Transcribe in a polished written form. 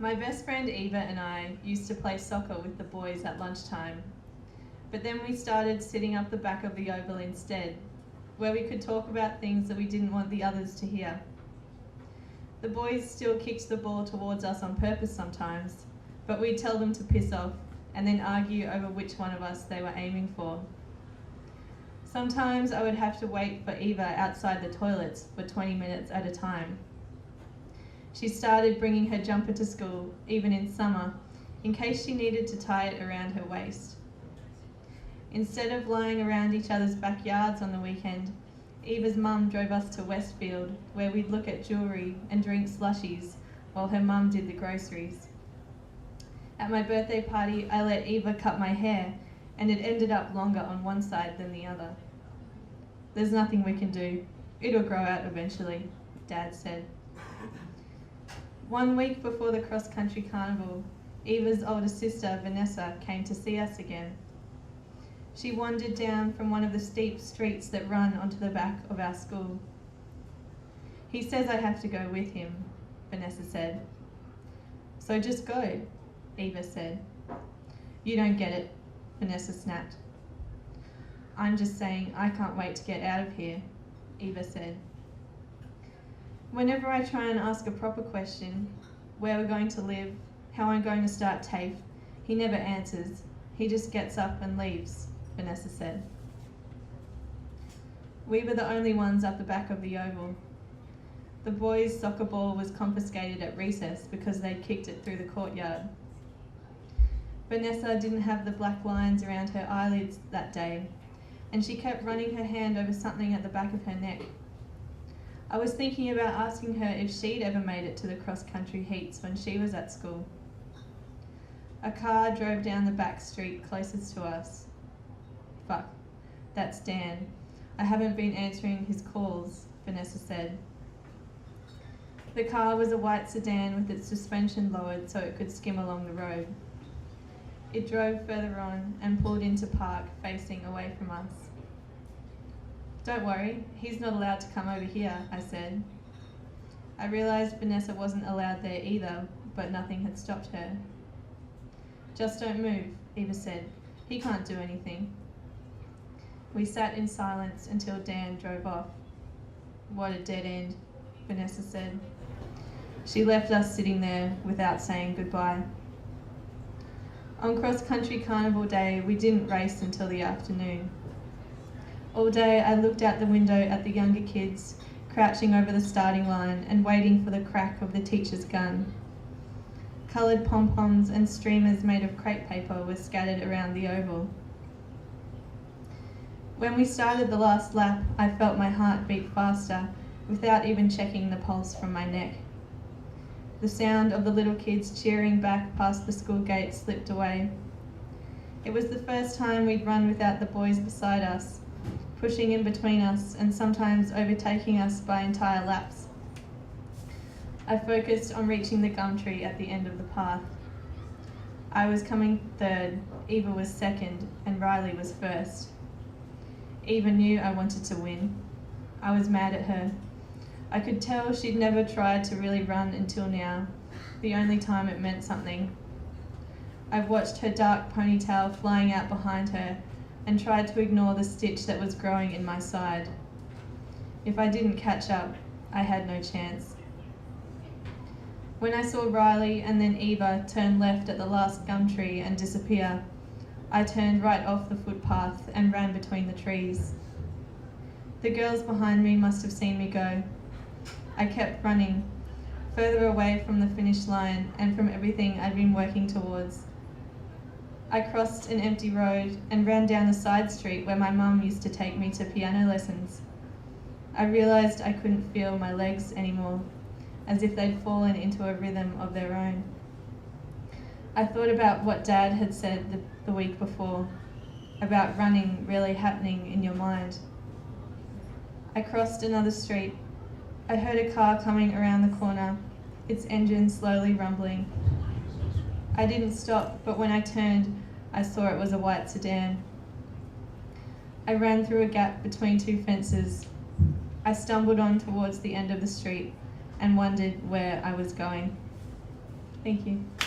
My best friend Eva and I used to play soccer with the boys at lunchtime, but then we started sitting up the back of the oval instead, where we could talk about things that we didn't want the others to hear. The boys still kicked the ball towards us on purpose sometimes, but we'd tell them to piss off and then argue over which one of us they were aiming for. Sometimes I would have to wait for Eva outside the toilets for 20 minutes at a time. She started bringing her jumper to school, even in summer, in case she needed to tie it around her waist. Instead of lying around each other's backyards on the weekend, Eva's mum drove us to Westfield, where we'd look at jewellery and drink slushies while her mum did the groceries. At my birthday party, I let Eva cut my hair, and it ended up longer on one side than the other. "There's nothing we can do. It'll grow out eventually," Dad said. 1 week before the cross-country carnival, Eva's older sister, Vanessa, came to see us again. She wandered down from one of the steep streets that run onto the back of our school. "He says I have to go with him," Vanessa said. "So just go," Eva said. "You don't get it," Vanessa snapped. "I'm just saying I can't wait to get out of here," Eva said. Whenever I try and ask a proper question, where we're going to live, how I'm going to start TAFE, he never answers. He just gets up and leaves, Vanessa said. We were the only ones up the back of the oval. The boys' soccer ball was confiscated at recess because they'd kicked it through the courtyard. Vanessa didn't have the black lines around her eyelids that day, and she kept running her hand over something at the back of her neck. I was thinking about asking her if she'd ever made it to the cross-country heats when she was at school. A car drove down the back street closest to us. "Fuck, that's Dan. I haven't been answering his calls," Vanessa said. The car was a white sedan with its suspension lowered so it could skim along the road. It drove further on and pulled into park facing away from us. "Don't worry, he's not allowed to come over here," I said. I realised Vanessa wasn't allowed there either, but nothing had stopped her. "Just don't move," Eva said. "He can't do anything." We sat in silence until Dan drove off. "What a dead end," Vanessa said. She left us sitting there without saying goodbye. On cross-country carnival day, we didn't race until the afternoon. All day I looked out the window at the younger kids, crouching over the starting line and waiting for the crack of the teacher's gun. Coloured pom-poms and streamers made of crepe paper were scattered around the oval. When we started the last lap, I felt my heart beat faster without even checking the pulse from my neck. The sound of the little kids cheering back past the school gate slipped away. It was the first time we'd run without the boys beside us, pushing in between us and sometimes overtaking us by entire laps. I focused on reaching the gum tree at the end of the path. I was coming third, Eva was second, and Riley was first. Eva knew I wanted to win. I was mad at her. I could tell she'd never tried to really run until now, the only time it meant something. I watched her dark ponytail flying out behind her and tried to ignore the stitch that was growing in my side. If I didn't catch up, I had no chance. When I saw Riley and then Eva turn left at the last gum tree and disappear, I turned right off the footpath and ran between the trees. The girls behind me must have seen me go. I kept running, further away from the finish line and from everything I'd been working towards. I crossed an empty road and ran down a side street where my mum used to take me to piano lessons. I realised I couldn't feel my legs anymore, as if they'd fallen into a rhythm of their own. I thought about what Dad had said the week before, about running really happening in your mind. I crossed another street. I heard a car coming around the corner, its engine slowly rumbling. I didn't stop, but when I turned, I saw it was a white sedan. I ran through a gap between two fences. I stumbled on towards the end of the street and wondered where I was going. Thank you.